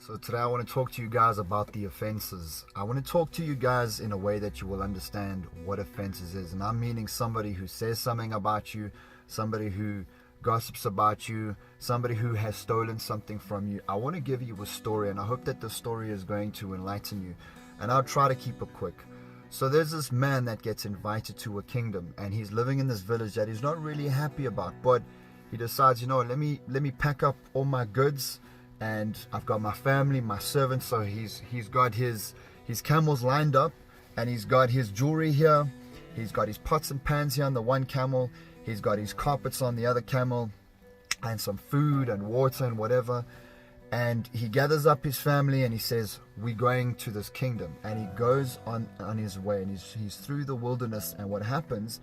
So today I want to talk to you guys about the offenses. I want to talk to you guys in a way that you will understand what offenses is. And I'm meaning somebody who says something about you, somebody who gossips about you, somebody who has stolen something from you. I want to give you a story, and I hope that the story is going to enlighten you. And I'll try to keep it quick. So there's this man that gets invited to a kingdom, and he's living in this village that he's not really happy about. But he decides, let me pack up all my goods. And I've got my family, my servants, so he's got his camels lined up, and he's got his jewelry here. He's got his pots and pans here on the one camel. He's got his carpets on the other camel, and some food and water and whatever. And he gathers up his family and he says, we're going to this kingdom. And he goes on his way, and he's through the wilderness. And what happens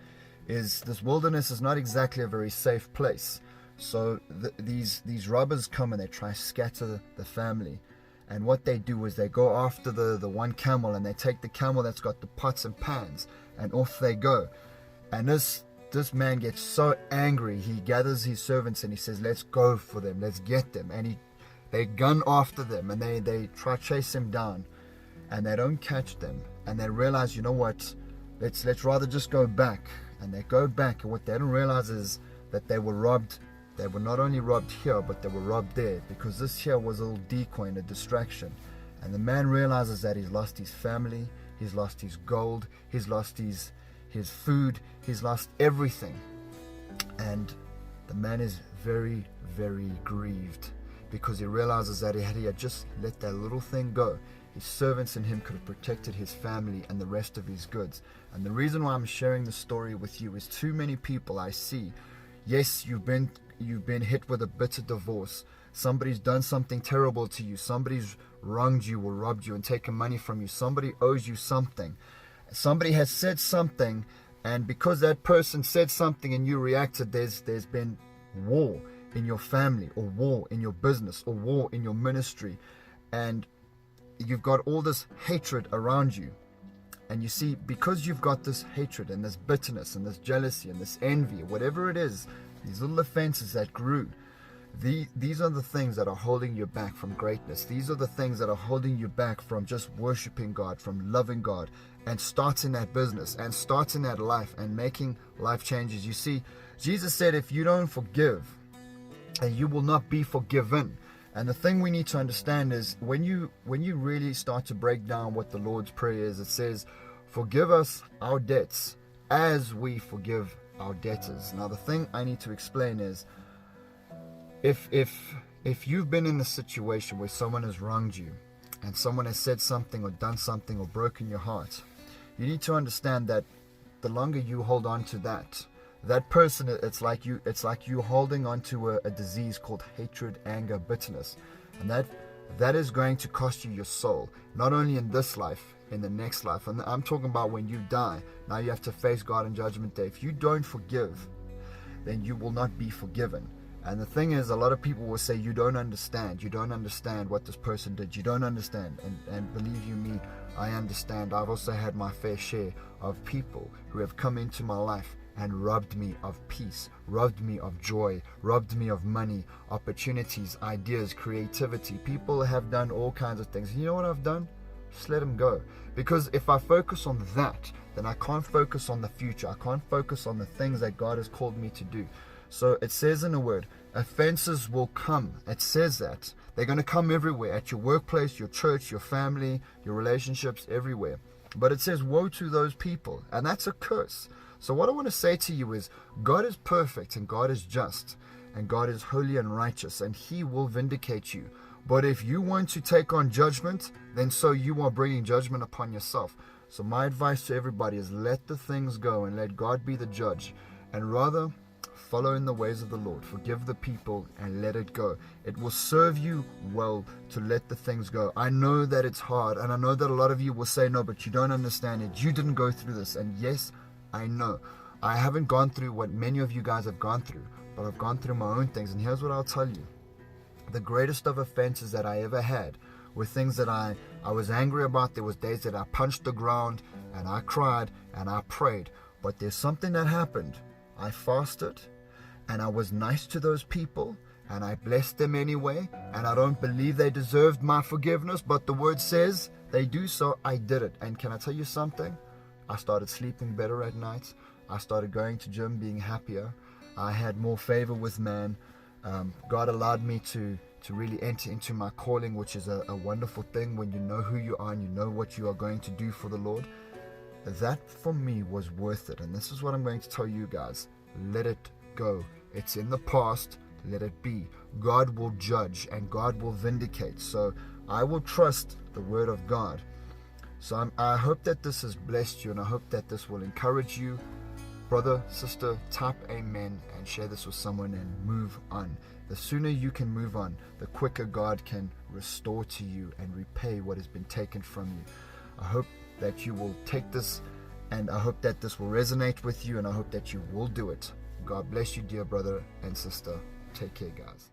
is this wilderness is not exactly a very safe place. So these robbers come and they try to scatter the family. And what they do is they go after the one camel, and they take the camel that's got the pots and pans, and off they go. And this man gets so angry, he gathers his servants and he says, let's go for them, let's get them. And they gun after them, and they try to chase them down, and they don't catch them. And they realize, you know what, let's rather just go back. And they go back, and what they don't realize is that they were robbed. They were not only robbed here, but they were robbed there, because this here was a little decoy and a distraction. And the man realizes that he's lost his family, he's lost his gold, he's lost his food, he's lost everything. And the man is very, very grieved, because he realizes that he had just let that little thing go. His servants and him could have protected his family and the rest of his goods. And the reason why I'm sharing this story with you is too many people I see. Yes, you've been hit with a bitter divorce. Somebody's done something terrible to you. Somebody's wronged you or robbed you and taken money from you. Somebody owes you something. Somebody has said something, and because that person said something and you reacted, there's been war in your family, or war in your business, or war in your ministry. And you've got all this hatred around you. And you see, because you've got this hatred and this bitterness and this jealousy and this envy, whatever it is, these little offenses that grew, these are the things that are holding you back from greatness. These are the things that are holding you back from just worshiping God, from loving God, and starting that business, and starting that life, and making life changes. You see, Jesus said, if you don't forgive, and you will not be forgiven. And the thing we need to understand is, when you really start to break down what the Lord's Prayer is, it says, forgive us our debts as we forgive our debtors. Now the thing I need to explain is, if you've been in a situation where someone has wronged you, and someone has said something or done something or broken your heart, you need to understand that the longer you hold on to that person, it's like you holding on to a disease called hatred, anger, bitterness. And that is going to cost you your soul, not only in this life, in the next life. And I'm talking about when you die. Now you have to face God in judgment day. If you don't forgive, then you will not be forgiven. And the thing is, a lot of people will say, you don't understand what this person did, you don't understand. And believe you me, I understand. I've also had my fair share of people who have come into my life and robbed me of peace, robbed me of joy, robbed me of money, opportunities, ideas, creativity. People have done all kinds of things. And you know what I've done? Just let them go. Because if I focus on that, then I can't focus on the future. I can't focus on the things that God has called me to do. So it says in the word, offenses will come. It says that. They're going to come everywhere, at your workplace, your church, your family, your relationships, everywhere. But it says, woe to those people. And that's a curse. So what I want to say to you is, God is perfect, and God is just, and God is holy and righteous, and He will vindicate you. But if you want to take on judgment, then so you are bringing judgment upon yourself. So my advice to everybody is, let the things go and let God be the judge, and rather follow in the ways of the Lord. Forgive the people and let it go. It will serve you well to let the things go. I know that it's hard, and I know that a lot of you will say, no, but you don't understand it. You didn't go through this. And yes, I know. I haven't gone through what many of you guys have gone through, but I've gone through my own things. And here's what I'll tell you. The greatest of offenses that I ever had were things that I was angry about. There was days that I punched the ground and I cried and I prayed. But there's something that happened. I fasted, and I was nice to those people, and I blessed them anyway, and I don't believe they deserved my forgiveness, but the word says they do, so I did it. And can I tell you something? I started sleeping better at night. I started going to gym, being happier. I had more favor with man. God allowed me to really enter into my calling, which is a wonderful thing when you know who you are and you know what you are going to do for the Lord. That for me was worth it. And this is what I'm going to tell you guys. Let it go. It's in the past. Let it be. God will judge and God will vindicate. So I will trust the word of God. So I hope that this has blessed you, and I hope that this will encourage you. Brother, sister, type amen and share this with someone and move on. The sooner you can move on, the quicker God can restore to you and repay what has been taken from you. I hope that you will take this, and I hope that this will resonate with you, and I hope that you will do it. God bless you, dear brother and sister. Take care, guys.